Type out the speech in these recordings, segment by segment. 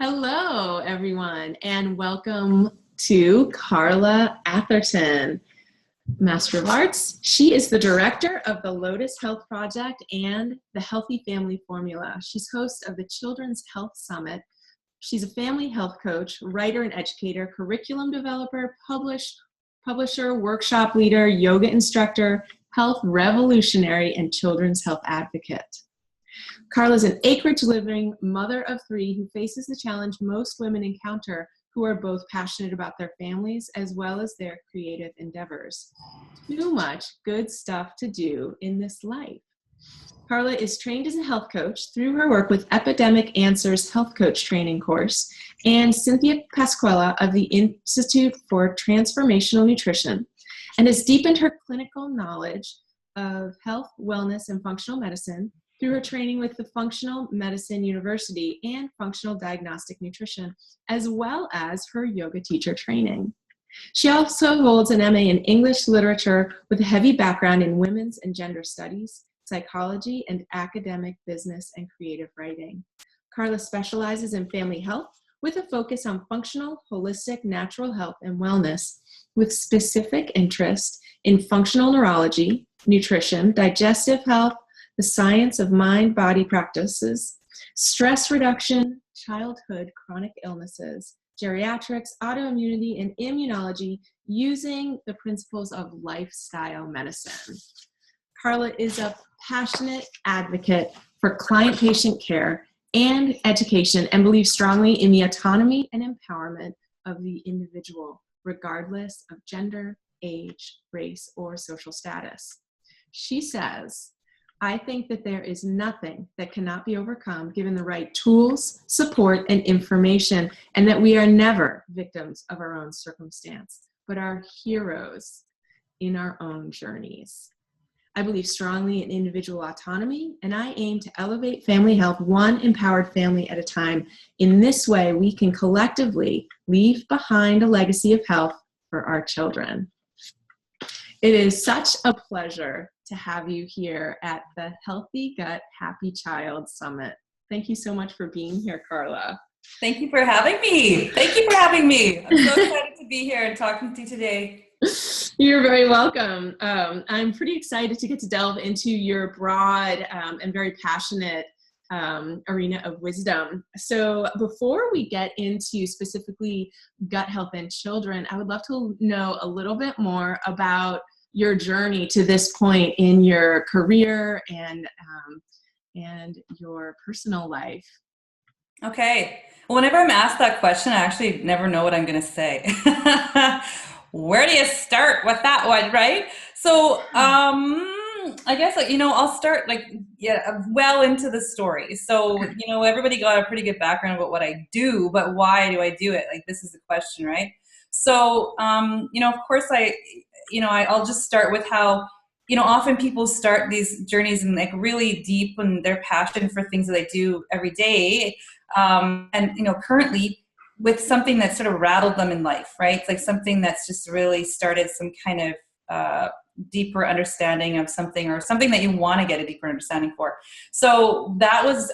Hello, everyone, and welcome to Carla Atherton, Master of Arts. She is the director of the Lotus Health Project and the Healthy Family Formula. She's host of the Children's Health Summit. She's a family health coach, writer and educator, curriculum developer, publisher, workshop leader, yoga instructor, health revolutionary, and children's health advocate. Carla is an acreage-living mother of three who faces the challenge most women encounter who are both passionate about their families as well as their creative endeavors. Too much good stuff to do in this life. Carla is trained as a health coach through her work with Epidemic Answers Health Coach Training Course and Cynthia Pasquella of the Institute for Transformational Nutrition, and has deepened her clinical knowledge of health, wellness, and functional medicine through her training with the Functional Medicine University and Functional Diagnostic Nutrition, as well as her yoga teacher training. She also holds an MA in English Literature with a heavy background in women's and gender studies, psychology, and academic business and creative writing. Carla specializes in family health with a focus on functional, holistic, natural health and wellness, with specific interest in functional neurology, nutrition, digestive health, the science of mind-body practices, stress reduction, childhood chronic illnesses, geriatrics, autoimmunity, and immunology using the principles of lifestyle medicine. Carla is a passionate advocate for client-patient care and education and believes strongly in the autonomy and empowerment of the individual, regardless of gender, age, race, or social status. She says, "I think that there is nothing that cannot be overcome given the right tools, support, and information, and that we are never victims of our own circumstance, but are heroes in our own journeys. I believe strongly in individual autonomy, and I aim to elevate family health one empowered family at a time. In this way, we can collectively leave behind a legacy of health for our children." It is such a pleasure to have you here at the Healthy Gut, Happy Child Summit. Thank you so much for being here, Carla. Thank you for having me. I'm so excited to be here and talking to you today. You're very welcome. I'm pretty excited to get to delve into your broad and very passionate arena of wisdom. So before we get into specifically gut health and children, I would love to know a little bit more about your journey to this point in your career and your personal life. Okay. Whenever I'm asked that question, I actually never know what I'm going to say. Where do you start with that one, right? So, I guess, I'll start well into the story. So, everybody got a pretty good background about what I do, but why do I do it? This is the question, right? So, of course I'll just start with how, often people start these journeys and really deep in their passion for things that they do every day. Currently with something that sort of rattled them in life, right? It's something that's just really started some kind of deeper understanding of something, or something that you want to get a deeper understanding for. So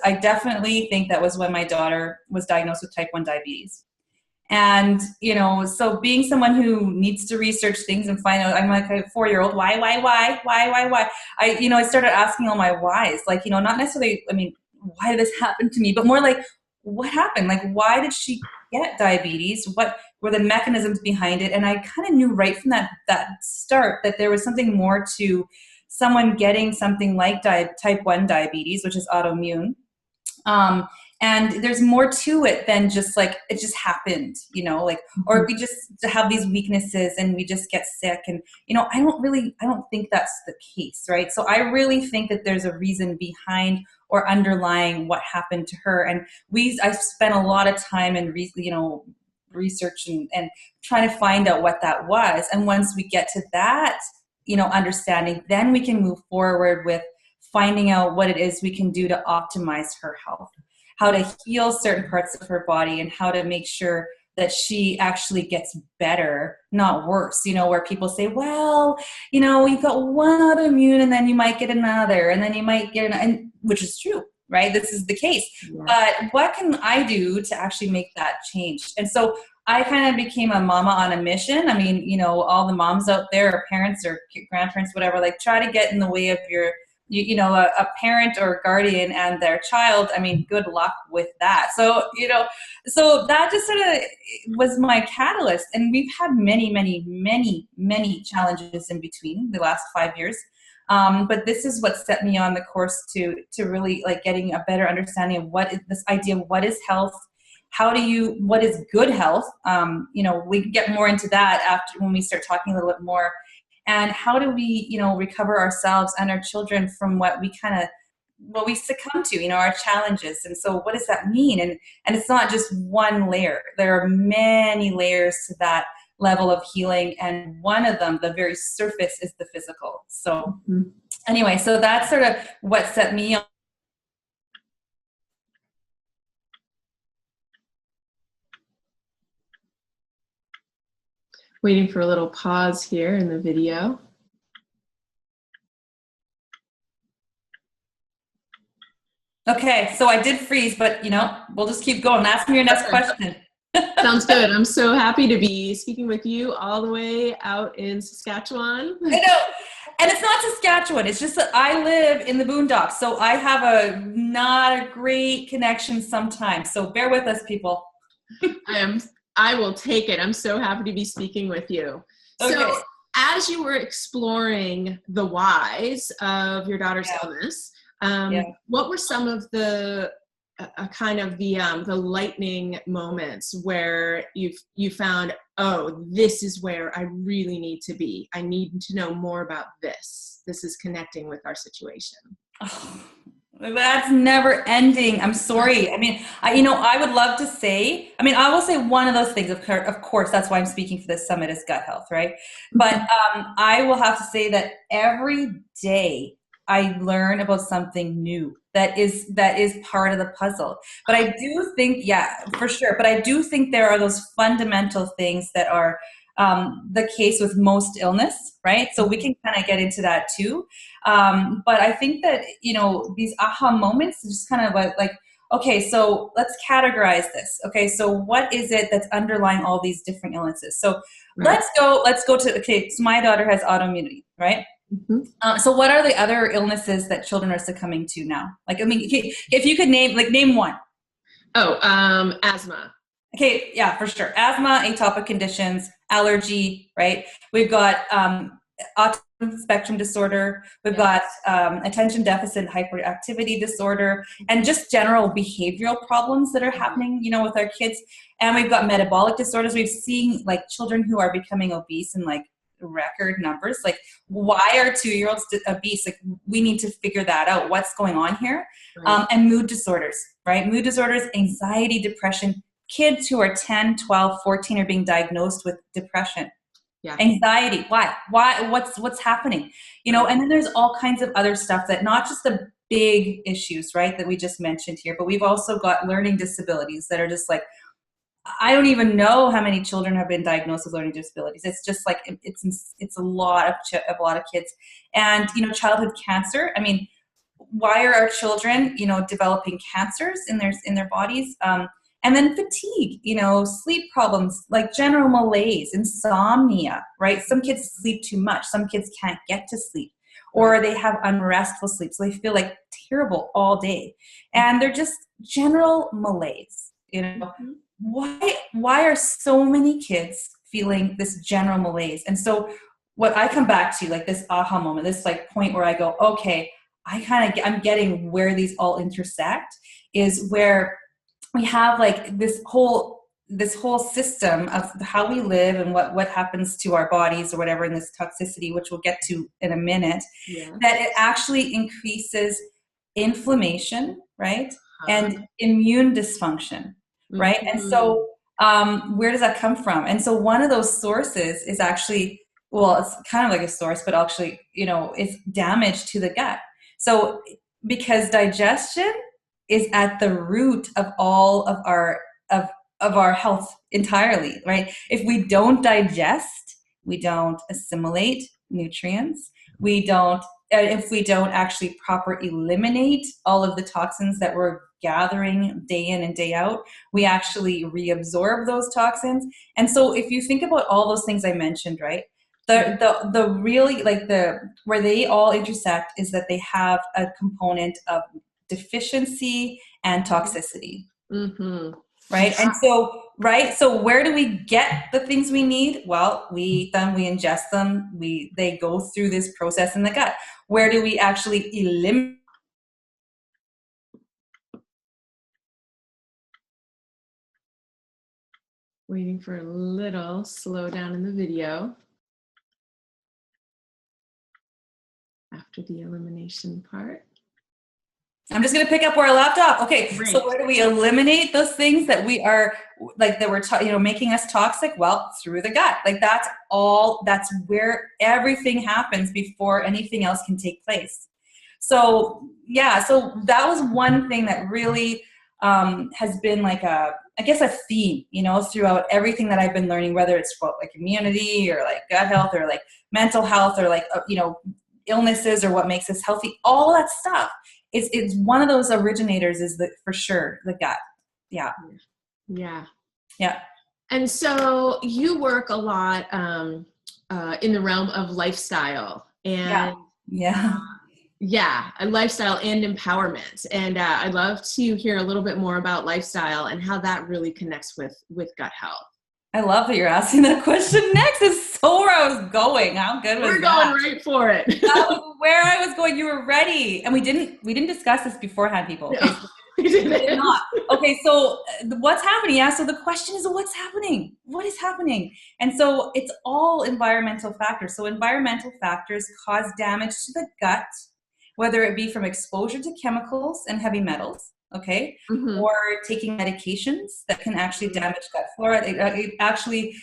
I definitely think that was when my daughter was diagnosed with type 1 diabetes. And, so being someone who needs to research things and find out, I'm like a 4-year-old, why? I started asking all my whys, not necessarily, why did this happen to me, but more what happened? Why did she get diabetes? What were the mechanisms behind it? And I kind of knew right from that start that there was something more to someone getting something like type 1 diabetes, which is autoimmune. And there's more to it than just it just happened, or we just have these weaknesses and we just get sick. And, I don't think that's the case, right? So I really think that there's a reason behind or underlying what happened to her. And I spent a lot of time in, research and trying to find out what that was. And once we get to that, understanding, then we can move forward with finding out what it is we can do to optimize her health, how to heal certain parts of her body, and how to make sure that she actually gets better, not worse, where people say, well, you've got one autoimmune and then you might get another, and then you might get which is true, right? This is the case. Yeah. But what can I do to actually make that change? And so I kind of became a mama on a mission. I mean, you know, all the moms out there, or parents or grandparents, whatever, like try to get in the way of your, you know, a parent or guardian and their child. I mean, good luck with that. So, you know, so that just sort of was my catalyst. And we've had many, many, many, many challenges in between the last 5 years. But this is what set me on the course to really like getting a better understanding of what is this idea of what is health. What is good health? You know, we can get more into that after when we start talking a little bit more. And how do we, you know, recover ourselves and our children from what we succumb to, you know, our challenges. And so what does that mean? And it's not just one layer. There are many layers to that level of healing. And one of them, the very surface, is the physical. So anyway, so that's sort of what set me on. Waiting for a little pause here in the video. Okay, so I did freeze, but you know, we'll just keep going. Ask me your next question. Sounds good. I'm so happy to be speaking with you all the way out in Saskatchewan. I know. And it's not Saskatchewan. It's just that I live in the boondocks. So I have not a great connection sometimes. So bear with us, people. I will take it. I'm so happy to be speaking with you. Okay. So as you were exploring the whys of your daughter's illness, what were some of the the lightning moments where you found, oh, this is where I really need to be. I need to know more about this. This is connecting with our situation. Oh, that's never ending. I'm sorry. I mean, I would love to say, I will say one of those things, of course, that's why I'm speaking for this summit, is gut health, right? But I will have to say that every day I learn about something new that is part of the puzzle. But I do think, for sure. But I do think there are those fundamental things that are the case with most illness, right? So we can kind of get into that too. But I think that, these aha moments is just kind of like, okay, so let's categorize this. Okay, so what is it that's underlying all these different illnesses? So let's go to, okay, so my daughter has autoimmunity, right? Mm-hmm. So what are the other illnesses that children are succumbing to now? Like, if you could name one. Oh, asthma. Okay, yeah, for sure. Asthma, atopic conditions, allergy, right? We've got autism spectrum disorder. We've got attention deficit hyperactivity disorder, and just general behavioral problems that are happening, with our kids. And we've got metabolic disorders. We've seen children who are becoming obese in record numbers. Why are 2-year-olds obese? We need to figure that out. What's going on here? Right. And mood disorders, right? Mood disorders, anxiety, depression. Kids who are 10, 12, 14 are being diagnosed with depression. Yeah. Anxiety. Why? What's happening? And then there's all kinds of other stuff that not just the big issues, right, that we just mentioned here, but we've also got learning disabilities that are just I don't even know how many children have been diagnosed with learning disabilities. It's just it's a lot of kids. And, childhood cancer. Why are our children, developing cancers in their bodies? And then fatigue, sleep problems, general malaise, insomnia, right? Some kids sleep too much. Some kids can't get to sleep, or they have unrestful sleep. So they feel terrible all day. And they're just general malaise, Mm-hmm. Why are so many kids feeling this general malaise? And so what I come back to, this aha moment, this point where I go, okay, I'm getting where these all intersect, is where we have this whole system of how we live and what happens to our bodies or whatever in this toxicity, which we'll get to in a minute, that it actually increases inflammation, right? And immune dysfunction, right? Mm-hmm. And so where does that come from? And so one of those sources is actually, well, it's kind of like a source, but actually, it's damage to the gut. So because digestion is at the root of all of our health entirely, right? If we don't digest, we don't assimilate nutrients, we don't if we don't actually properly eliminate all of the toxins that we're gathering day in and day out, we actually reabsorb those toxins. And so if you think about all those things I mentioned, right, the really, like, the where they all intersect is that they have a component of deficiency and toxicity. Mm-hmm. Right. And so, right. So where do we get the things we need? Well, we eat them, we ingest them, they go through this process in the gut. Where do we actually eliminate? Waiting for a little slowdown in the video after the elimination part. I'm just going to pick up where I left off. Okay. Great. So where do we eliminate those things that we are, like, that we're, making us toxic? Well, through the gut. Like, that's where everything happens before anything else can take place. So, yeah, so that was one thing that really has been like a theme, throughout everything that I've been learning, whether it's about like immunity or like gut health or like mental health or like, illnesses or what makes us healthy, all that stuff. It's one of those originators is for sure the gut. Yeah. Yeah. Yeah. And so you work a lot in the realm of lifestyle and lifestyle and empowerment. And I'd love to hear a little bit more about lifestyle and how that really connects with gut health. I love that you're asking that question next. It's so where I was going. How good was that? We're going right for it. That was where I was going. You were ready. And we didn't discuss this beforehand, people. Okay? No, we did not. Okay, so what's happening? Yeah, so the question is, what's happening? What is happening? And so it's all environmental factors. So environmental factors cause damage to the gut, whether it be from exposure to chemicals and heavy metals, okay, mm-hmm. or taking medications that can actually damage gut flora. It actually,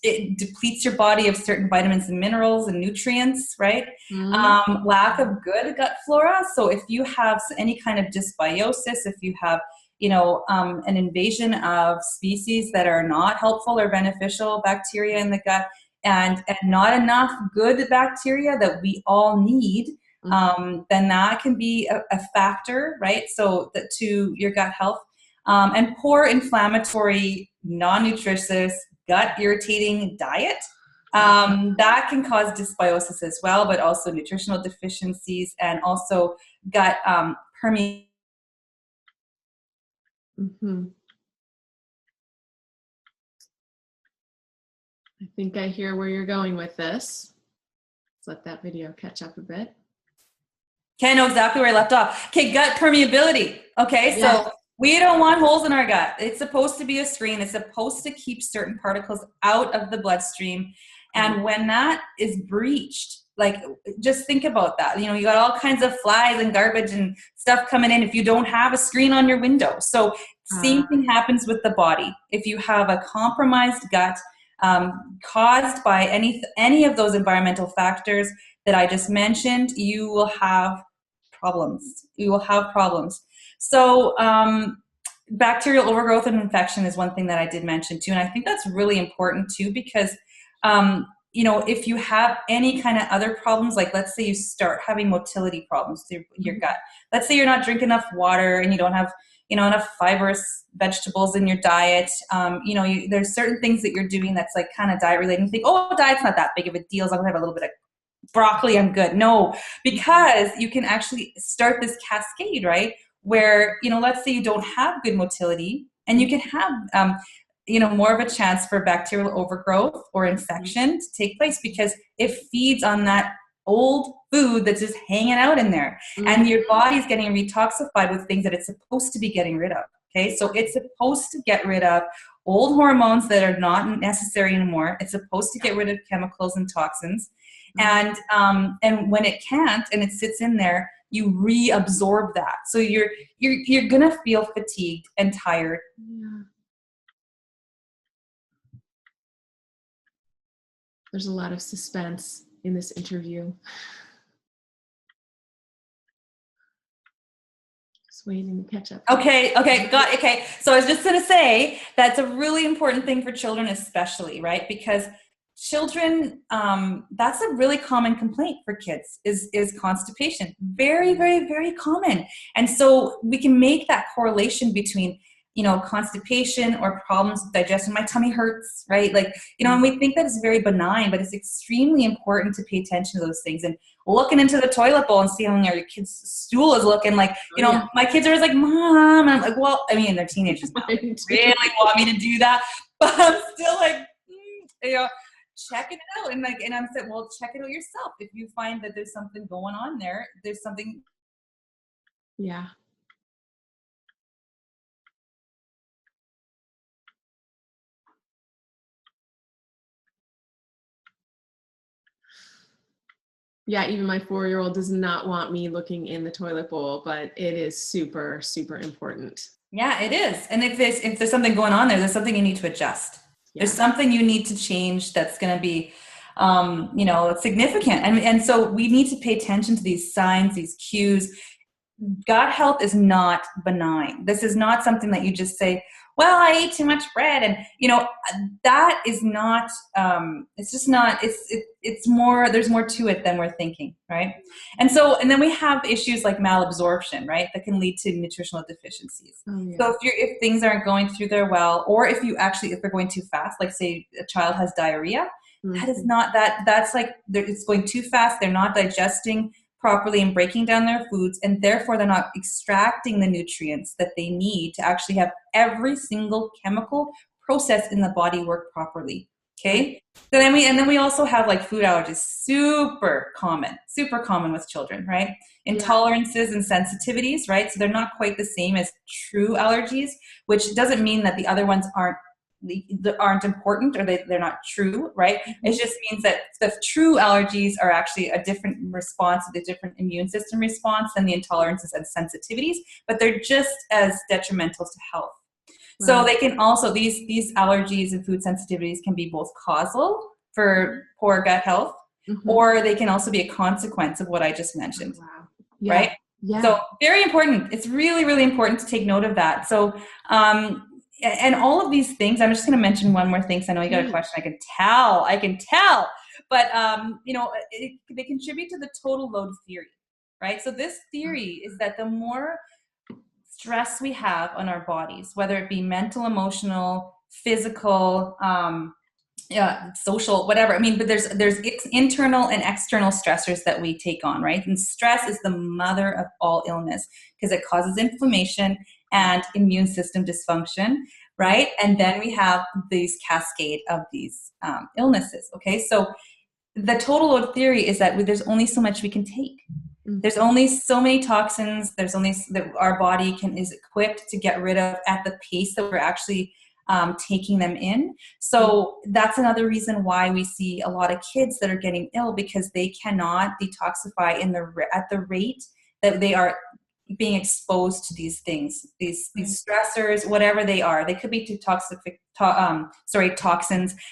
it depletes your body of certain vitamins and minerals and nutrients, right? Mm-hmm. Lack of good gut flora. So if you have any kind of dysbiosis, if you have, an invasion of species that are not helpful or beneficial bacteria in the gut, and not enough good bacteria that we all need, then that can be a factor, right? So that to your gut health, and poor inflammatory, non-nutritious, gut irritating diet, that can cause dysbiosis as well, but also nutritional deficiencies and also gut permeation. Mm-hmm. I think I hear where you're going with this. Let's let that video catch up a bit. Okay, I know exactly where I left off. Okay, gut permeability. Okay, yeah. So we don't want holes in our gut. It's supposed to be a screen. It's supposed to keep certain particles out of the bloodstream. And when that is breached, like, just think about that. You got all kinds of flies and garbage and stuff coming in if you don't have a screen on your window. So same thing happens with the body. If you have a compromised gut caused by any of those environmental factors that I just mentioned, you will have problems. So bacterial overgrowth and infection is one thing that I did mention too. And I think that's really important too, because if you have any kind of other problems, like let's say you start having motility problems through your gut. Let's say you're not drinking enough water and you don't have enough fibrous vegetables in your diet. There's certain things that you're doing that's like kind of diet related. You think, oh, diet's not that big of a deal. As long as I have a little bit of broccoli, I'm good. No, because you can actually start this cascade, right? Where, let's say you don't have good motility and you can have, more of a chance for bacterial overgrowth or infection to take place because it feeds on that old food that's just hanging out in there. And your body's getting retoxified with things that it's supposed to be getting rid of. Okay, so it's supposed to get rid of old hormones that are not necessary anymore. It's supposed to get rid of chemicals and toxins. And when it can't and it sits in there, you reabsorb that. So you're gonna feel fatigued and tired. Yeah. There's a lot of suspense in this interview. Just waiting to catch up. Okay. So I was just gonna say that's a really important thing for children, especially, right? Because children, that's a really common complaint for kids is constipation. Very, very, very common. And so we can make that correlation between, constipation or problems with digestion. My tummy hurts, right? Like, and we think that it's very benign, but it's extremely important to pay attention to those things and looking into the toilet bowl and see how your kid's stool is looking like, my kids are always like, Mom, and I'm like, well, I mean, they're teenagers now. They really want me to do that, but I'm still like, check it out. And I'm saying, well, check it out yourself. If you find that there's something going on there, there's something. Yeah. Yeah, even my 4-year-old does not want me looking in the toilet bowl, but it is super, super important. Yeah, it is. And if there's something going on there's something you need to adjust. Yeah. There's something you need to change that's going to be, significant. And so we need to pay attention to these signs, these cues. Gut health is not benign. This is not something that you just say, well, I ate too much bread. And, that is not, it's just not, it's more, there's more to it than we're thinking. Right. And then we have issues like malabsorption, right? That can lead to nutritional deficiencies. Oh, yeah. So if things aren't going through there well, or if they're going too fast, like say a child has diarrhea, that is not that's like, it's going too fast. They're not digesting properly and breaking down their foods, and therefore they're not extracting the nutrients that they need to actually have every single chemical process in the body work properly. Okay. So then we also have like food allergies, super common with children, right? Intolerances and sensitivities, right? So they're not quite the same as true allergies, which doesn't mean that the other ones aren't important or they're not true, right? It just means that the true allergies are actually a different response, a different immune system response than the intolerances and sensitivities, but they're just as detrimental to health. Right. So they can also, these allergies and food sensitivities can be both causal for poor gut health, or they can also be a consequence of what I just mentioned. Wow. Yeah. Right? Yeah. So very important. It's really, really important to take note of that. So, and all of these things, I'm just going to mention one more thing because I know you got a question. I can tell, but they contribute to the total load theory, right? So this theory is that the more stress we have on our bodies, whether it be mental, emotional, physical, social, whatever. I mean, but there's internal and external stressors that we take on, right? And stress is the mother of all illness because it causes inflammation and immune system dysfunction, right? And then we have these cascade of these illnesses, okay? So the total load theory is that there's only so much we can take. There's only so many toxins. There's only that our body is equipped to get rid of at the pace that we're actually taking them in. So that's another reason why we see a lot of kids that are getting ill because they cannot detoxify at the rate that they are being exposed to these things, these stressors, whatever they are. They could be toxins,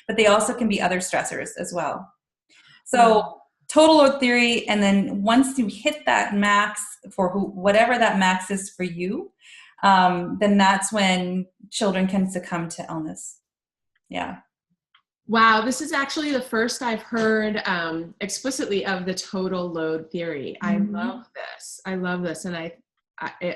but they also can be other stressors as well. So total load theory, and then once you hit that max for whatever that max is for you, then that's when children can succumb to illness. Yeah. Wow, this is actually the first I've heard explicitly of the total load theory. I love this. And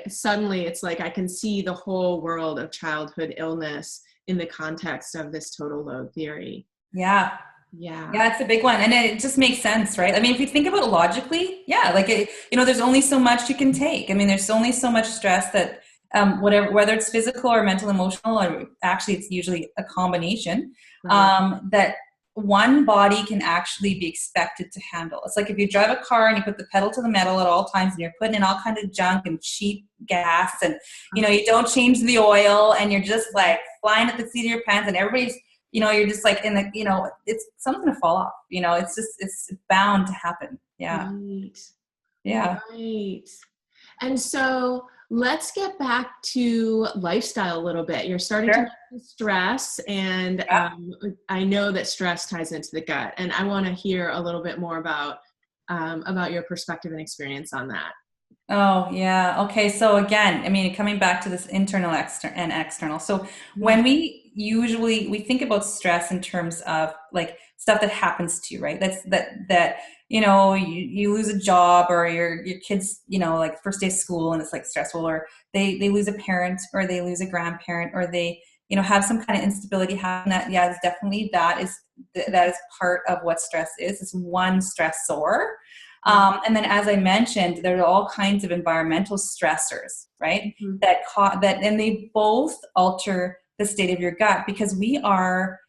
suddenly it's like I can see the whole world of childhood illness in the context of this total load theory. Yeah. Yeah, it's a big one. And it just makes sense, right? I mean, if you think about it logically, there's only so much you can take. I mean, there's only so much stress that whether it's physical or mental, emotional, or actually it's usually a combination, that one body can actually be expected to handle. It's like if you drive a car and you put the pedal to the metal at all times and you're putting in all kinds of junk and cheap gas and, you don't change the oil and you're just like flying at the seat of your pants and everybody's, you're just like in the, it's something to fall off, it's bound to happen. Yeah. Right. Yeah. Right. And so let's get back to lifestyle a little bit. You're starting to mention stress, and I know that stress ties into the gut, and I want to hear a little bit more about your perspective and experience on that. Oh, yeah. Okay. So again, I mean, coming back to this internal and external. So Yeah. when we think about stress in terms of like stuff that happens to you, right? That you lose a job, or your kids, like first day of school and it's like stressful, or they lose a parent, or they lose a grandparent, or they have some kind of instability happen. That, yeah, it's definitely that is part of what stress is. It's one stressor. And then, as I mentioned, there are all kinds of environmental stressors, right? Mm-hmm. And they both alter the state of your gut, because we are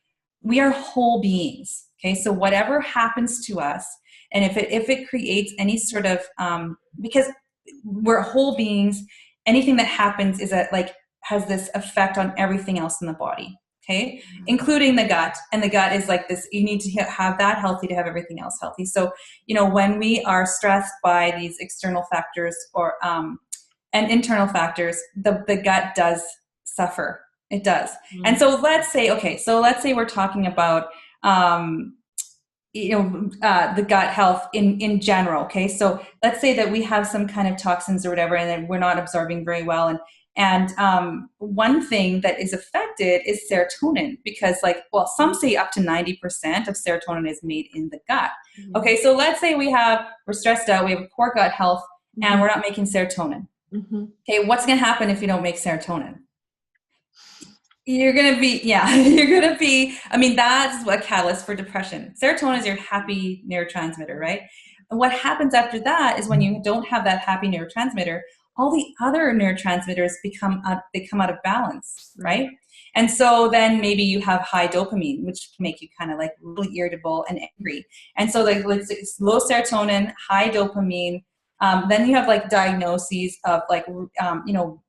whole beings. Okay, so whatever happens to us, and if it creates any sort of because we're whole beings, anything that happens is that like has this effect on everything else in the body. Okay, including the gut. And the gut is like this, you need to have that healthy to have everything else healthy. So when we are stressed by these external factors or and internal factors, the gut does suffer. It does. And so let's say we're talking about the gut health in general. Okay, so let's say that we have some kind of toxins or whatever, and then we're not absorbing very well, and one thing that is affected is serotonin, because some say up to 90% of serotonin is made in the gut. Okay, so let's say we're stressed out, we have poor gut health, and we're not making serotonin. Okay, what's going to happen if you don't make serotonin? You're going to be, I mean, that's a catalyst for depression. Serotonin is your happy neurotransmitter, right? And what happens after that is when you don't have that happy neurotransmitter, all the other neurotransmitters come out of balance, right? And so then maybe you have high dopamine, which can make you kind of like really irritable and angry. And so it's low serotonin, high dopamine. Then you have like diagnoses of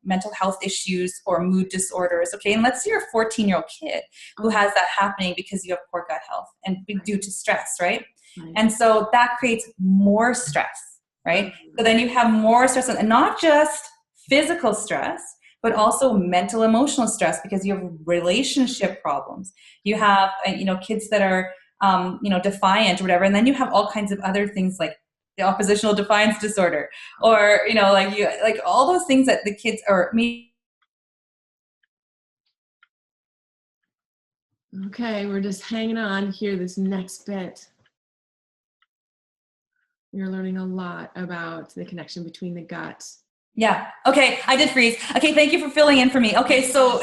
mental health issues or mood disorders. Okay, and let's say you're a 14-year-old kid who has that happening because you have poor gut health and due to stress, right? And so that creates more stress, right? So then you have more stress, and not just physical stress, but also mental, emotional stress, because you have relationship problems. You have kids that are defiant or whatever, and then you have all kinds of other things like the oppositional defiance disorder, or all those things that the kids or me. Okay, we're just hanging on here this next bit. You're learning a lot about the connection between the gut. Yeah. Okay. I did freeze. Okay. Thank you for filling in for me. Okay. So,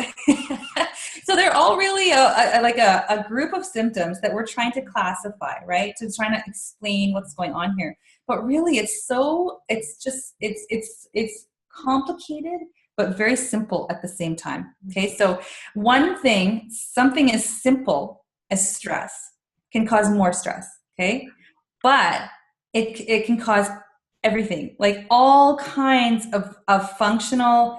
so they're all really a group of symptoms that we're trying to classify, right? To trying to explain what's going on here. But really it's complicated, but very simple at the same time. Okay. So something as simple as stress can cause more stress. Okay. But it can cause everything, like all kinds of functional,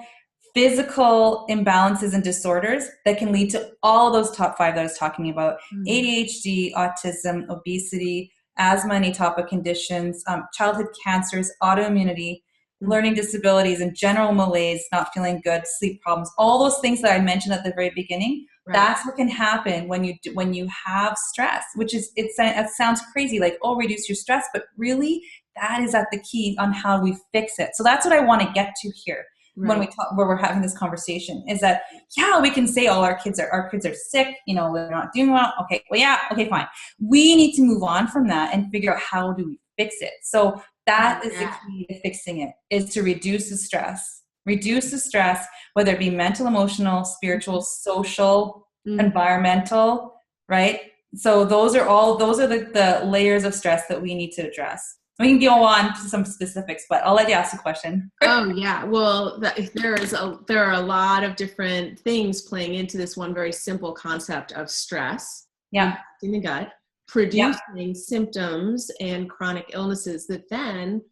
physical imbalances and disorders that can lead to all those top 5 that I was talking about: ADHD, autism, obesity, asthma and atopic conditions, childhood cancers, autoimmunity, learning disabilities, and general malaise, not feeling good, sleep problems, all those things that I mentioned at the very beginning. Right. That's what can happen when you have stress, which is, it sounds crazy, like, oh, reduce your stress, but really that is at the key on how we fix it. So that's what I want to get to here. Right. When where we're having this conversation, is that, yeah, we can say, oh, our kids are sick, they're not doing well. Okay, well, yeah, okay, fine. We need to move on from that and figure out, how do we fix it? So that is the key to fixing it, is to reduce the stress. Reduce the stress, whether it be mental, emotional, spiritual, social, environmental, right? So those are the layers of stress that we need to address. We can go on to some specifics, but I'll let you ask a question. Oh yeah, well, there are a lot of different things playing into this one very simple concept of stress. Yeah, in the gut, producing symptoms and chronic illnesses that then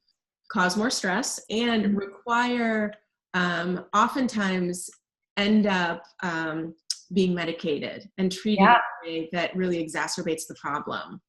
cause more stress and require, oftentimes end up being medicated and treated in a way that really exacerbates the problem.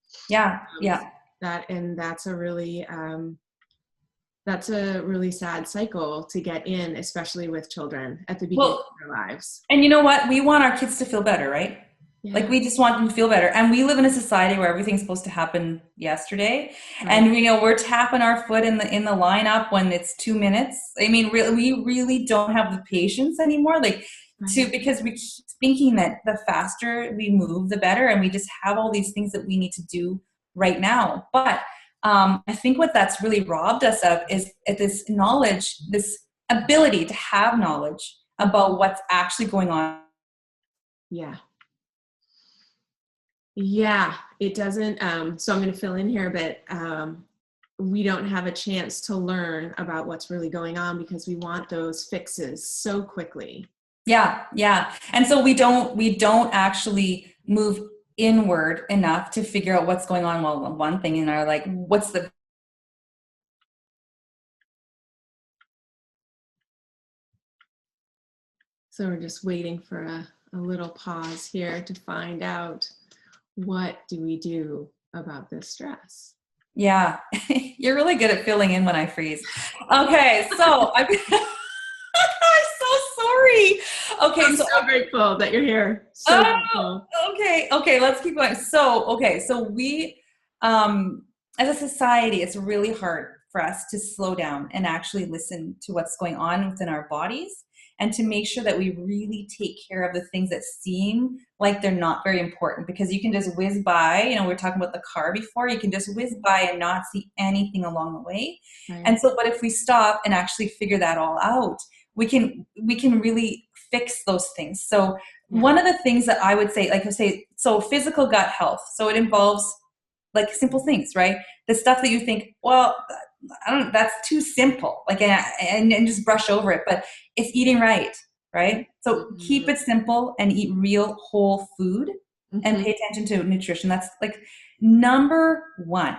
That's a really sad cycle to get in, especially with children at the beginning of their lives. And you know what? We want our kids to feel better, right? Like Yeah. we just want them to feel better. And we live in a society where everything's supposed to happen yesterday. Right. And we're tapping our foot in the lineup when it's 2 minutes. I mean, really, we really don't have the patience anymore. Like Right. because we keep thinking that the faster we move, the better. And we just have all these things that we need to do right now. But I think what that's really robbed us of is this knowledge, this ability to have knowledge about what's actually going on. Yeah. Yeah, it doesn't. So I'm going to fill in here, but we don't have a chance to learn about what's really going on because we want those fixes so quickly. Yeah, yeah. And so we don't actually move inward enough to figure out what's going on. Well, one thing in our like, what's the So we're just waiting for a little pause here to find out what do we do about this stress. yeah. You're really good at filling in when I freeze. Okay, so I'm so sorry. Okay, I'm so so grateful that you're here. So grateful. okay, let's keep going. So we as a society, it's really hard for us to slow down and actually listen to what's going on within our bodies and to make sure that we really take care of the things that seem like they're not very important, because you can just whiz by, we were talking about the car before, you can just whiz by and not see anything along the way. Right. And so, but if we stop and actually figure that all out, we can really fix those things. So one of the things that I would say, so physical gut health. So it involves like simple things, right? The stuff that you think, well, I don't, that's too simple, like, and just brush over it. But it's eating right, right? So keep it simple and eat real whole food and pay attention to nutrition. That's like number one.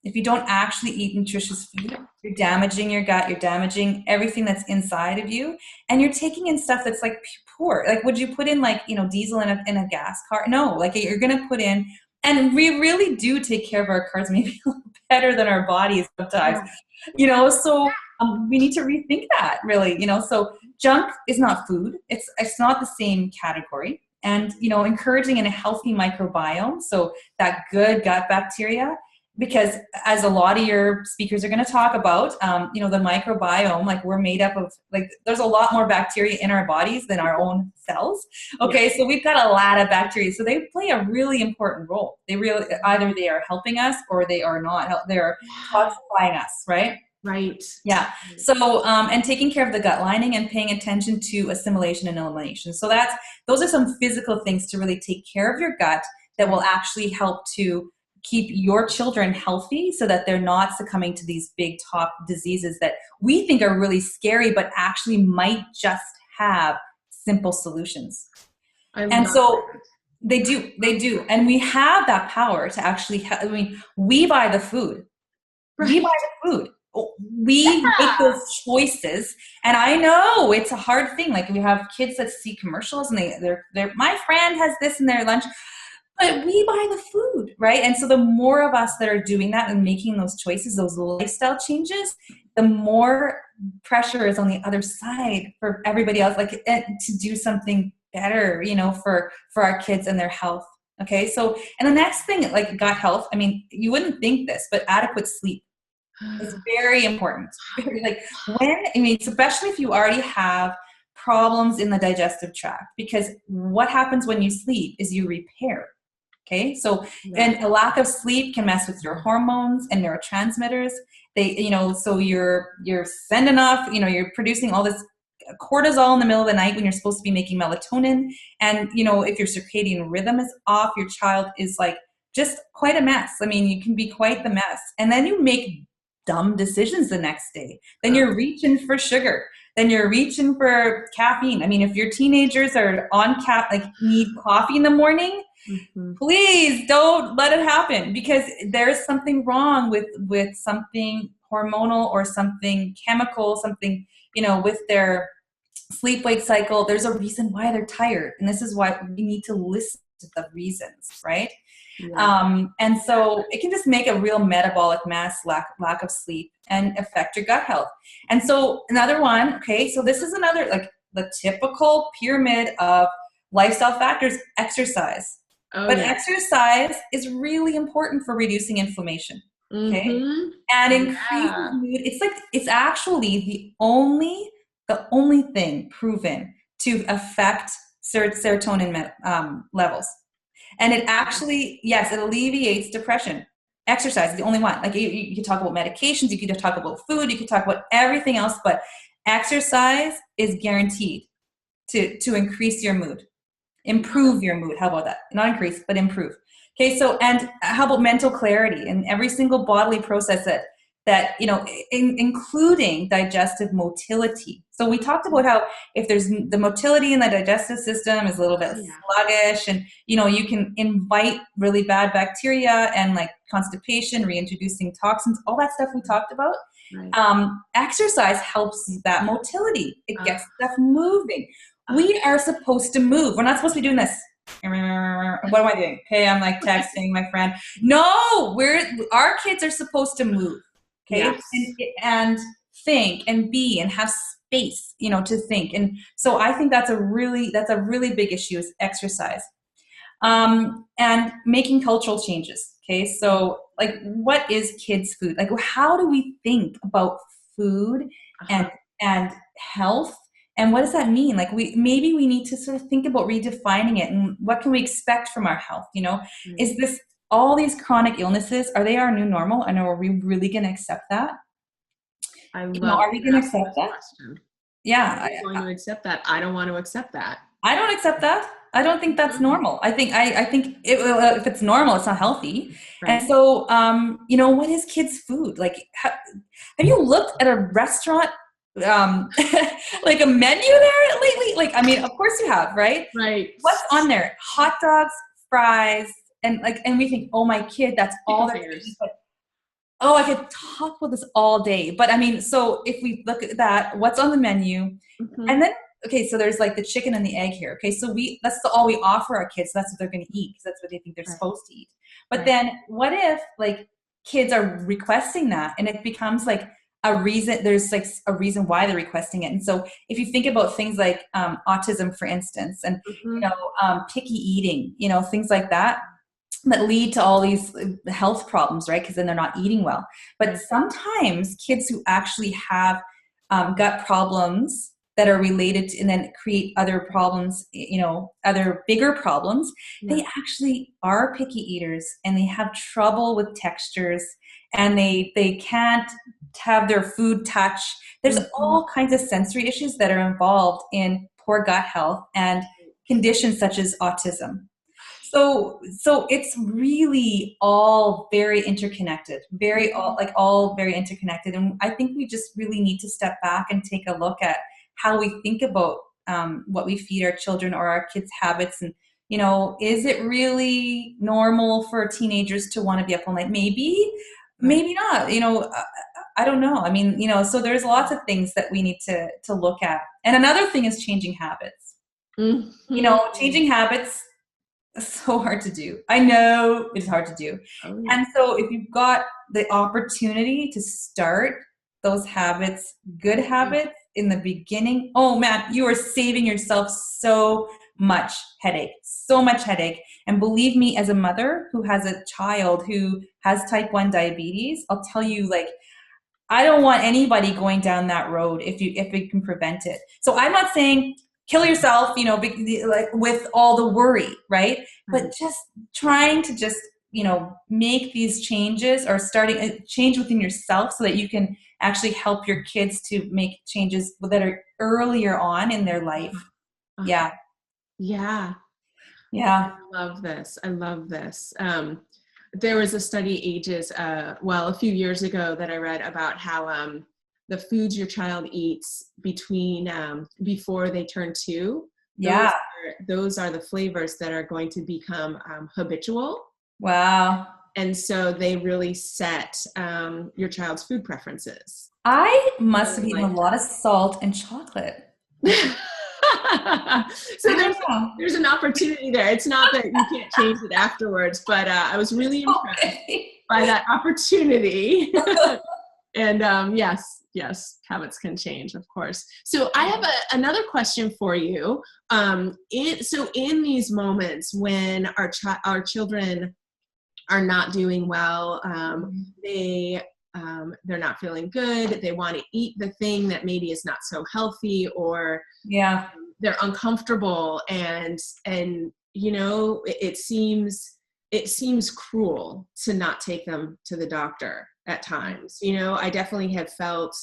If you don't actually eat nutritious food, you're damaging your gut, you're damaging everything that's inside of you, and you're taking in stuff that's like poor. Like, would you put in like, diesel in a gas car? No, like you're going to put in, and we really do take care of our cars maybe a little better than our bodies sometimes, so we need to rethink that really, so junk is not food. It's not the same category. And, encouraging in a healthy microbiome. So that good gut bacteria, because as a lot of your speakers are going to talk about, the microbiome, like we're made up of, like, there's a lot more bacteria in our bodies than our own cells. Okay. Yeah. So we've got a lot of bacteria. So they play a really important role. Either they are helping us or they are not. They're toxifying us. Right. Right. Yeah. So, and taking care of the gut lining and paying attention to assimilation and elimination. So those are some physical things to really take care of your gut that will actually help to keep your children healthy so that they're not succumbing to these big top diseases that we think are really scary, but actually might just have simple solutions. And so they do. And we have that power to actually, we buy the food. Right. We buy the food. We make those choices. And I know it's a hard thing. Like we have kids that see commercials and they're my friend has this in their lunch, but we buy the food, right? And so the more of us that are doing that and making those choices, those lifestyle changes, the more pressure is on the other side for everybody else, like to do something better, for our kids and their health. Okay. So, and the next thing, like gut health, you wouldn't think this, but adequate sleep is very important. Especially if you already have problems in the digestive tract, because what happens when you sleep is you repair. Okay. So, and a lack of sleep can mess with your hormones and neurotransmitters. So you're sending off, you're producing all this cortisol in the middle of the night when you're supposed to be making melatonin. And, if your circadian rhythm is off, your child is like just quite a mess. You can be quite the mess. And then you make dumb decisions the next day. Then you're reaching for sugar. Then you're reaching for caffeine. If your teenagers are on need coffee in the morning, please don't let it happen, because there's something wrong with something hormonal or something chemical, something, with their sleep-wake cycle. There's a reason why they're tired. And this is why we need to listen to the reasons, right? Yeah. And so it can just make a real metabolic mess, lack of sleep, and affect your gut health. And so another one, okay, so this is another, like the typical pyramid of lifestyle factors, exercise. Oh, But yeah. exercise is really important for reducing inflammation. Okay. Mm-hmm. And increases Yeah. mood. It's actually the only thing proven to affect serotonin levels. And it actually, yes, it alleviates depression. Exercise is the only one. Like you could talk about medications, you could talk about food, you could talk about everything else, but exercise is guaranteed to increase your mood, improve your mood. How about that? Not increase, but improve. Okay, so, and how about mental clarity and every single bodily process that including digestive motility. So we talked about how if there's the motility in the digestive system is a little bit sluggish, and you can invite really bad bacteria and like constipation, reintroducing toxins, all that stuff we talked about. Right. Exercise helps that motility. It gets stuff moving. We are supposed to move. We're not supposed to be doing this. What am I doing? Okay, I'm like texting my friend. No, our kids are supposed to move. Okay, yes. and think and be and have space, to think. And so I think that's a really big issue is exercise, and making cultural changes. Okay, so like, what is kids' food? Like, how do we think about food and health? And what does that mean? Like, maybe we need to sort of think about redefining it, and what can we expect from our health? Is this all these chronic illnesses? Are they our new normal? And are we really going to accept that? Are we going to accept that? Question. Yeah. Are we going to accept that? I don't want to accept that. I don't accept that. I don't think that's normal. I think if it's normal, it's not healthy. Right. And so, what is kids' food? Like, have you looked at a restaurant, like a menu there lately? Like, I mean, of course you have, right? Right. What's on there? Hot dogs, fries, and we think, oh, my kid, that's all they're eating. Oh, I could talk about this all day. But I mean, so if we look at that, what's on the menu? Mm-hmm. And then, okay, so there's like the chicken and the egg here. Okay, so that's all we offer our kids. So that's what they're going to eat because that's what they think they're supposed to eat. But then what if like kids are requesting that and it becomes like a reason, there's like a reason why they're requesting it. And so if you think about things like autism, for instance, and, picky eating, things like that lead to all these health problems, right? Because then they're not eating well. But sometimes kids who actually have gut problems that are related to, and then create other problems, other bigger problems, they actually are picky eaters and they have trouble with textures and they can't have their food touch. There's all kinds of sensory issues that are involved in poor gut health and conditions such as autism. So it's really all very interconnected, all very interconnected. And I think we just really need to step back and take a look at how we think about what we feed our children or our kids' habits. And, is it really normal for teenagers to want to be up all night? Maybe not, I don't know. I mean, so there's lots of things that we need to look at. And another thing is changing habits. Mm-hmm. Changing habits, so hard to do. I know it's hard to do. Oh, yeah. And so if you've got the opportunity to start those habits, good habits in the beginning, oh man, you are saving yourself so much headache. And believe me, as a mother who has a child who has type 1 diabetes, I'll tell you, like, I don't want anybody going down that road if we can prevent it. So I'm not saying kill yourself, like with all the worry, right? But just trying to make these changes or starting a change within yourself so that you can actually help your kids to make changes that are earlier on in their life. Yeah. Yeah. I love this. There was a study a few years ago that I read about how the foods your child eats before they turn 2, those are the flavors that are going to become habitual. Wow. And so they really set your child's food preferences. I must have eaten a lot of salt and chocolate. So there's an opportunity there. It's not that you can't change it afterwards, but I was really impressed by that opportunity. And yes, yes, habits can change, of course. So I have another question for you. In these moments when our children are not doing well, they're not feeling good, they want to eat the thing that maybe is not so healthy, or they're uncomfortable, and it seems cruel to not take them to the doctor at times. I definitely have felt,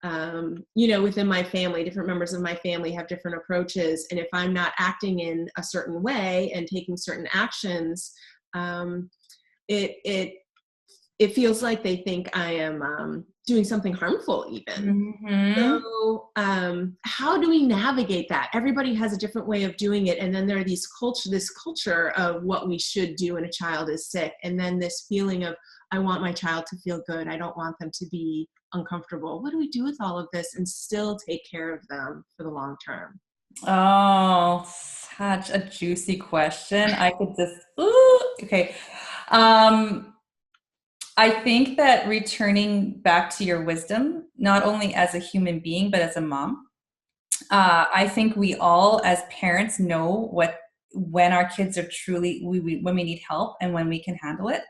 within my family, different members of my family have different approaches. And if I'm not acting in a certain way and taking certain actions, it feels like they think I am doing something harmful even. So how do we navigate that? Everybody has a different way of doing it. And then there are this culture of what we should do when a child is sick. And then this feeling of, I want my child to feel good. I don't want them to be uncomfortable. What do we do with all of this and still take care of them for the long term? Oh, such a juicy question. I could just, okay. I think that returning back to your wisdom, not only as a human being, but as a mom, I think we all as parents know when our kids are truly, when we need help and when we can handle it.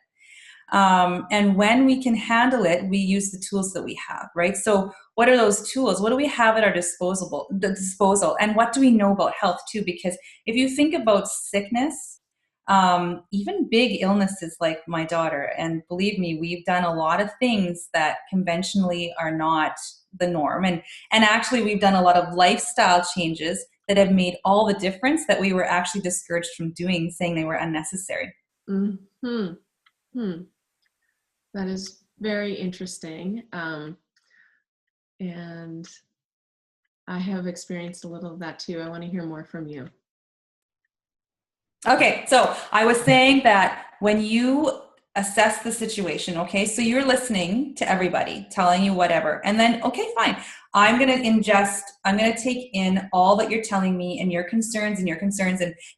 And when we can handle it, we use the tools that we have, right? So what are those tools? What do we have at our disposal? And what do we know about health too? Because if you think about sickness, even big illnesses like my daughter, and believe me, we've done a lot of things that conventionally are not the norm. And actually we've done a lot of lifestyle changes that have made all the difference that we were actually discouraged from doing, saying they were unnecessary. That is very interesting. And I have experienced a little of that too. I want to hear more from you. Okay, so I was saying that when you assess the situation, okay, so you're listening to everybody telling you whatever, and then, okay, fine, I'm going to take in all that you're telling me and your concerns, and then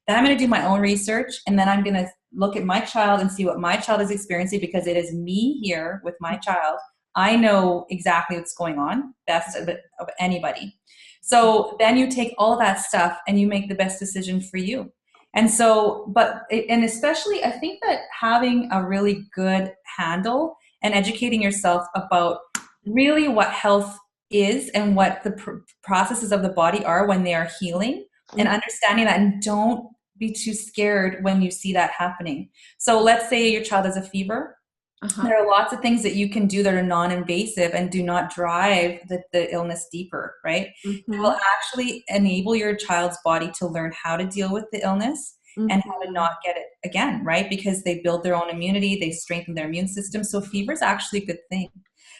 I'm going to do my own research, and then I'm going to look at my child and see what my child is experiencing, because it is me here with my child. I know exactly what's going on best of anybody. So then you take all that stuff and you make the best decision for you. And so, and especially I think that having a really good handle and educating yourself about really what health is and what the processes of the body are when they are healing, and understanding that, and don't be too scared when you see that happening. So let's say your child has a fever. There are lots of things that you can do that are non-invasive and do not drive the illness deeper, right? It will actually enable your child's body to learn how to deal with the illness and how to not get it again, right? Because they build their own immunity, they strengthen their immune system. So fever is actually a good thing.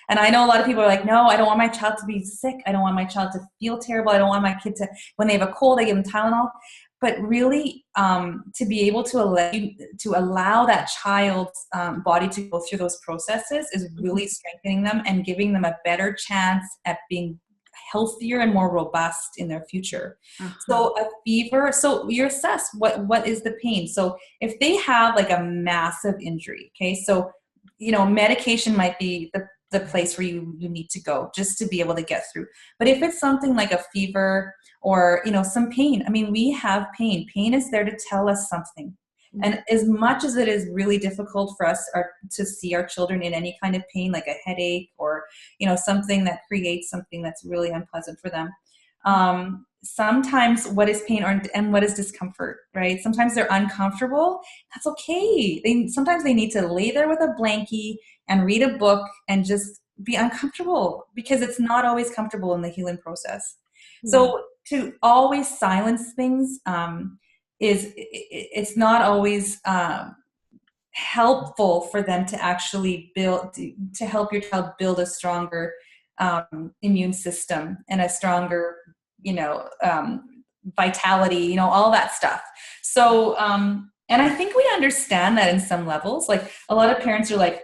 And I know a lot of people are like, no, I don't want my child to be sick. I don't want my child to feel terrible. I don't want my kid to, when they have a cold, I give them Tylenol. But really, to be able to allow that child's body to go through those processes is really strengthening them and giving them a better chance at being healthier and more robust in their future. So a fever, so you assess what is the pain. So if they have like a massive injury, okay, so medication might be the place where you need to go just to be able to get through. But if it's something like a fever or, some pain, I mean, we have pain. Pain is there to tell us something. And as much as it is really difficult for us to see our children in any kind of pain, like a headache or, something that creates something that's really unpleasant for them. Sometimes what is pain and what is discomfort, right? Sometimes they're uncomfortable. That's okay. Sometimes they need to lay there with a blankie and read a book and just be uncomfortable, because it's not always comfortable in the healing process. So to always silence things it's not always helpful for them to actually to help your child build a stronger immune system and a stronger vitality, all that stuff. So and I think we understand that in some levels. Like a lot of parents are like,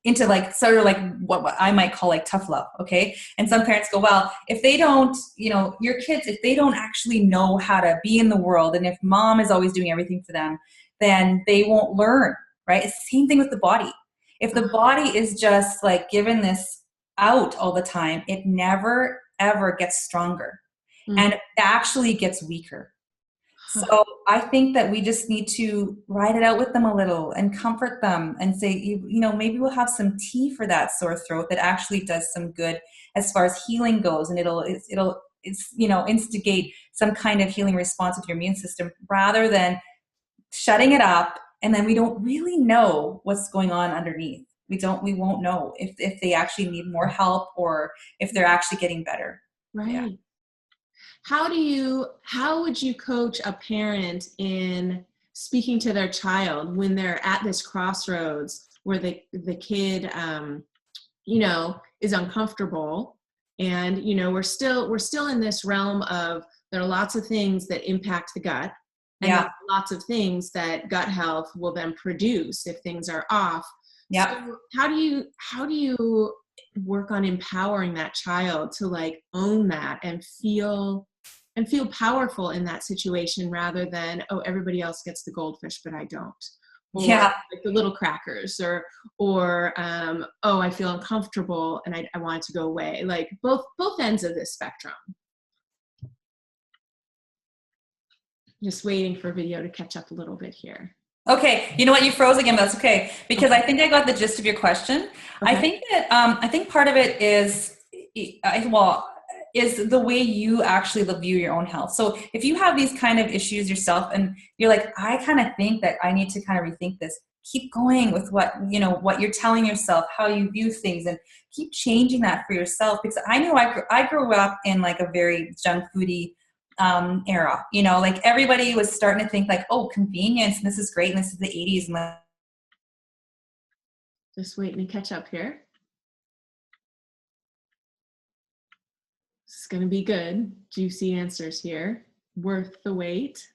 into like sort of like what I might call like tough love, okay? And some parents go, well, if they don't, your kids, if they don't actually know how to be in the world, and if mom is always doing everything for them, then they won't learn, right? It's the same thing with the body. If the body is just like given this out all the time, it never, ever gets stronger. Mm. And it actually gets weaker. Huh. So I think that we just need to ride it out with them a little and comfort them and say, you know, maybe we'll have some tea for that sore throat that actually does some good as far as healing goes. And it'll you know, instigate some kind of healing response with your immune system rather than shutting it up. And then we don't really know what's going on underneath. We won't know if they actually need more help or if they're actually getting better. Right. Yeah. How would you coach a parent in speaking to their child when they're at this crossroads where the kid, you know, is uncomfortable, and, you know, we're still in this realm of, there are lots of things that impact the gut, and Yeah. lots of things that gut health will then produce if things are off. Yeah. So how do you work on empowering that child to like own that and feel powerful in that situation, rather than, oh, everybody else gets the goldfish but I don't, or Yeah. like the little crackers, or oh, I feel uncomfortable and I want it to go away, like both ends of this spectrum. Just waiting for video to catch up a little bit here. Okay, you know what? You froze again, but that's okay, because I think I got the gist of your question. Okay. I think part of it is, is the way you actually view your own health. So if you have these kind of issues yourself, and you're like, I kind of think that I need to kind of rethink this. Keep going with what you're telling yourself, how you view things, and keep changing that for yourself. Because I know I grew up in like a very junk foodie era, you know, like everybody was starting to think like, oh, convenience, and this is great, and this is the 80s. And just waiting to catch up here. This is going to be good. Juicy answers here. Worth the wait.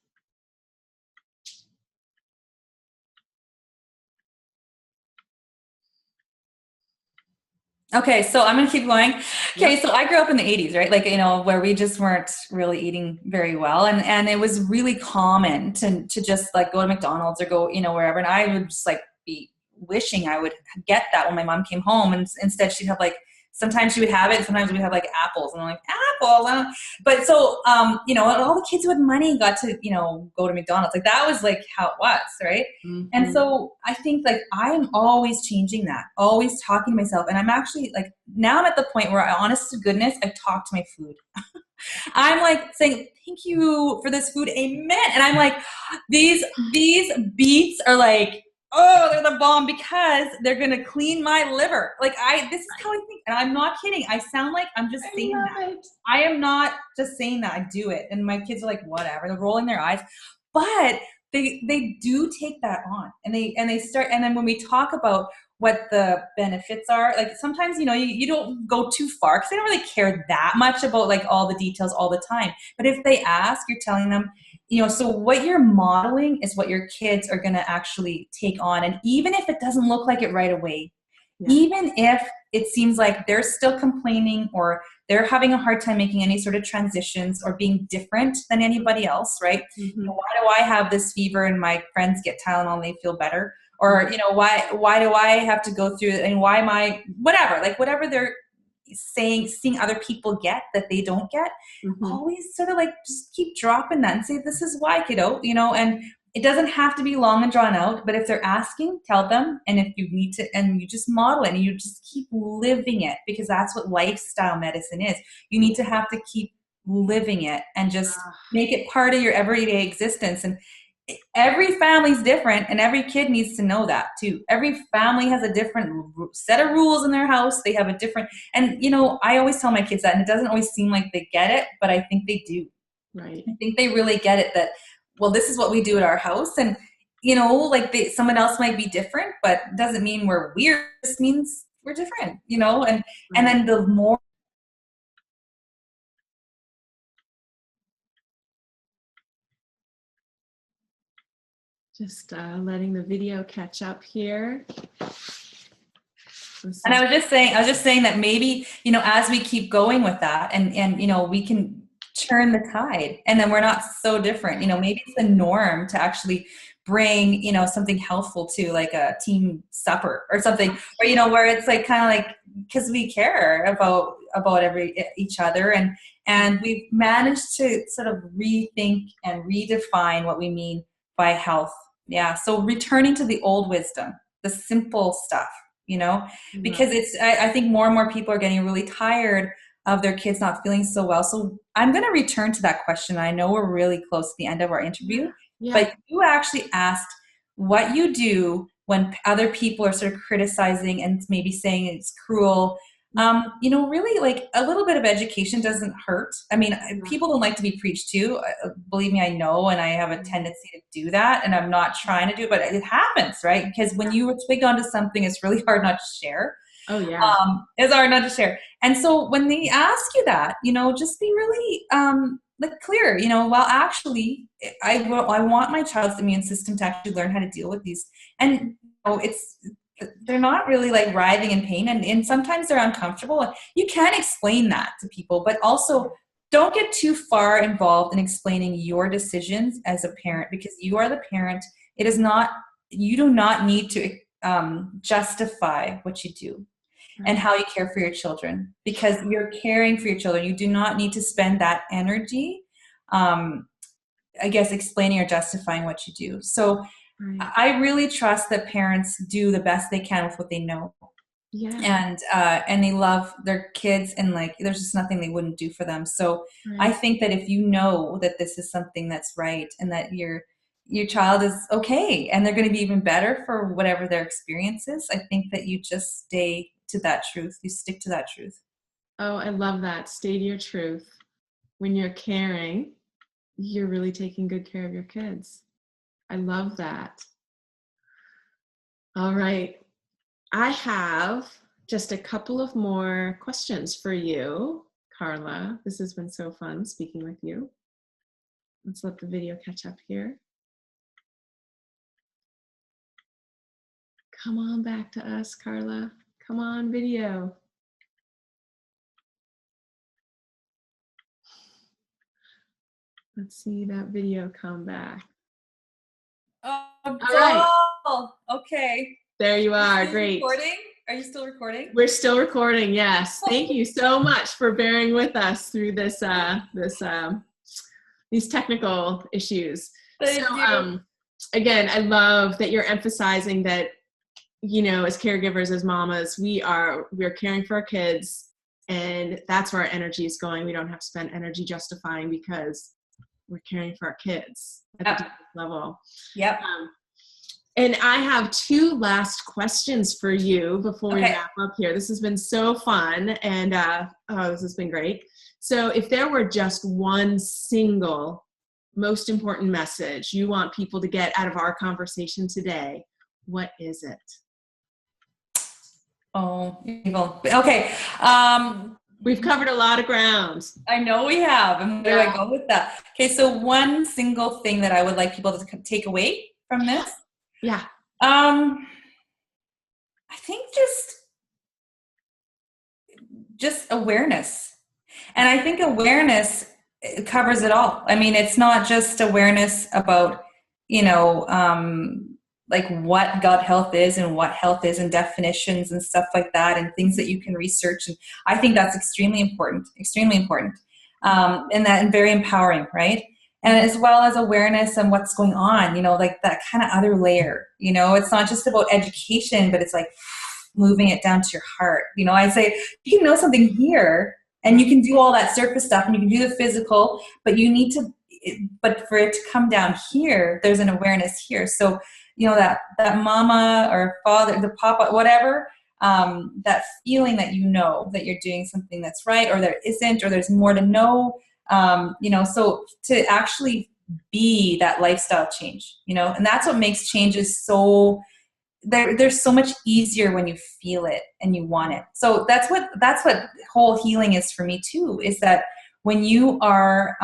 Okay, so I'm going to keep going. Okay, Yep. so I grew up in the 80s, right? Like, you know, where we just weren't really eating very well. And it was really common to just like go to McDonald's or go, you know, wherever. And I would just like be wishing I would get that when my mom came home. And instead she'd have like, sometimes she would have it, sometimes we'd have like apples. And I'm like, apples? But so, you know, all the kids with money got to, you know, go to McDonald's. Like that was like how it was, right? Mm-hmm. And so I think like I'm always changing that, always talking to myself. And I'm actually like, now I'm at the point where honest to goodness, I talk to my food. I'm like saying, thank you for this food. Amen. And I'm like, these beets are like, oh, they're the bomb because they're going to clean my liver. Like this is how I think. And I'm not kidding. I sound like I'm just saying that. I am not just saying that. I do it. And my kids are like, whatever. They're rolling their eyes. But they do take that on, and they start. And then when we talk about what the benefits are, like sometimes, you know, you don't go too far because they don't really care that much about like all the details all the time. But if they ask, you're telling them, you know, so what you're modeling is what your kids are going to actually take on. And even if it doesn't look like it right away, even if it seems like they're still complaining or they're having a hard time making any sort of transitions or being different than anybody else, right? Mm-hmm. You know, why do I have this fever and my friends get Tylenol and they feel better? Or, you know, why do I have to go through it? And why am I, whatever they're saying, seeing other people get that they don't get, always sort of like just keep dropping that and say, this is why, kiddo, you know, and it doesn't have to be long and drawn out, but if they're asking, tell them. And if you need to, and you just model it and you just keep living it, because that's what lifestyle medicine is. You need to have to keep living it and just make it part of your everyday existence. And every family's different, and every kid needs to know that too. Every family has a different set of rules in their house. They have a different, and you know, I always tell my kids that, and it doesn't always seem like they get it, but I think they do. Right. I think they really get it that, well, this is what we do at our house. And, you know, like someone else might be different, but it doesn't mean we're weird. It just means we're different, you know, and then the more. Just letting the video catch up here. And I was just saying that maybe, you know, as we keep going with that and, you know, we can turn the tide, and then we're not so different. You know, maybe it's the norm to actually bring, you know, something healthful to like a team supper or something, or, you know, where it's like kind of like because we care about each other, and we've managed to sort of rethink and redefine what we mean by health. Yeah. So returning to the old wisdom, the simple stuff, because I think more and more people are getting really tired of their kids not feeling so well. So I'm going to return to that question. I know we're really close to the end of our interview, but you actually asked what you do when other people are sort of criticizing and maybe saying it's cruel. Really, like, a little bit of education doesn't hurt. I mean, people don't like to be preached to. Believe me, I know, and I have a tendency to do that, and I'm not trying to do it, but it happens, right? Because when you twig onto something, it's really hard not to share. Oh, yeah. It's hard not to share. And so when they ask you that, just be really clear, well, actually, I want my child's immune system to actually learn how to deal with these. And they're not really like writhing in pain, and sometimes they're uncomfortable. You can explain that to people, but also don't get too far involved in explaining your decisions as a parent, because you are the parent. You do not need to justify what you do and how you care for your children, because you're caring for your children. You do not need to spend that energy, explaining or justifying what you do. So I really trust that parents do the best they can with what they know. Yeah. And they love their kids, and there's just nothing they wouldn't do for them. So I think that if you know that this is something that's right, and that your child is okay, and they're going to be even better for whatever their experience is, I think that you just stay to that truth. You stick to that truth. Oh, I love that. Stay to your truth. When you're caring, you're really taking good care of your kids. I love that. All right. I have just a couple of more questions for you, Carla. This has been so fun speaking with you. Let's let the video catch up here. Come on back to us, Carla. Come on, video. Let's see that video come back. Oh, all right. Okay. There you are. Great. Recording? Are you still recording? We're still recording. Yes. Thank you so much for bearing with us through this these technical issues. Thank you. Again, I love that you're emphasizing that, as caregivers, as mamas, we're caring for our kids, and that's where our energy is going. We don't have to spend energy justifying, because we're caring for our kids at the deepest level. Yep. And I have two last questions for you before we wrap up here. This has been so fun, and this has been great. So if there were just one single most important message you want people to get out of our conversation today, what is it? Oh, evil. Okay. We've covered a lot of ground. I know we have. And where do I go with that? Okay, so one single thing that I would like people to take away from this. Yeah. I think just awareness. And I think awareness covers it all. I mean, it's not just awareness about, what gut health is and what health is, and definitions and stuff like that, and things that you can research. And I think that's extremely important, and very empowering, right? And as well as awareness and what's going on, that kind of other layer. It's not just about education, but it's like moving it down to your heart. I say you can know something here, and you can do all that surface stuff, and you can do the physical, but but for it to come down here, there's an awareness here. So, that mama or father, the papa, whatever, that feeling that that you're doing something that's right, or there isn't, or there's more to know, so to actually be that lifestyle change, and that's what makes changes so, they're so much easier when you feel it and you want it. So that's what whole healing is for me too, is that when you are,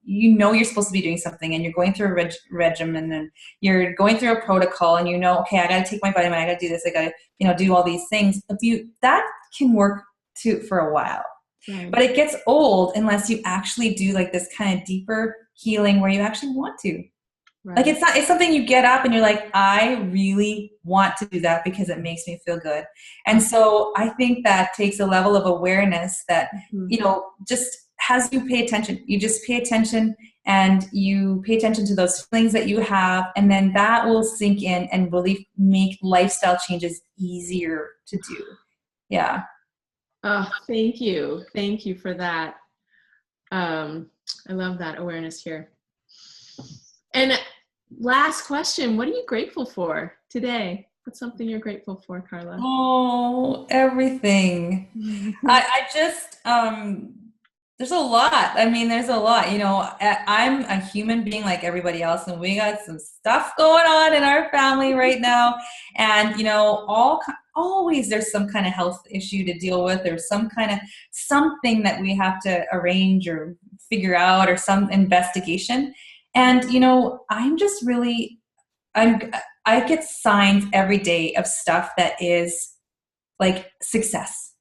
you're supposed to be doing something, and you're going through a regimen, and you're going through a protocol, and okay, I got to take my vitamin, I got to do this, I got to, do all these things. But that can work for a while, but it gets old unless you actually do this kind of deeper healing where you actually want to. Like Right. it's something you get up and you're like, I really want to do that because it makes me feel good. And so I think that takes a level of awareness that, Mhm. just has you pay attention. You just pay attention and you pay attention to those feelings that you have, and then that will sink in and really make lifestyle changes easier to do. Yeah. Oh, thank you. Thank you for that. I love that awareness here. And last question, what are you grateful for today? What's something you're grateful for, Carla? Oh, everything. I just, there's a lot. I mean, there's a lot. I'm a human being like everybody else, and we got some stuff going on in our family right now. And, always there's some kind of health issue to deal with. There's some kind of something that we have to arrange or figure out, or some investigation. And, I'm just really, I'm, I get signs every day of stuff that is like success.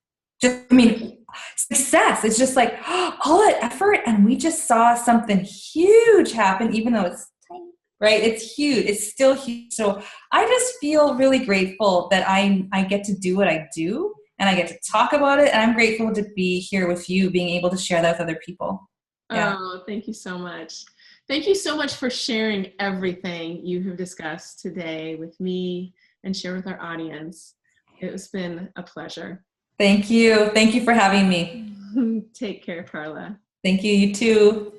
Success. It's just like all that effort, and we just saw something huge happen, even though it's tiny, right? It's huge. It's still huge. So I just feel really grateful that I get to do what I do, and I get to talk about it. And I'm grateful to be here with you, being able to share that with other people. Yeah. Oh, thank you so much. Thank you so much for sharing everything you have discussed today with me and share with our audience. It's been a pleasure. Thank you. Thank you for having me. Take care, Carla. Thank you. You too.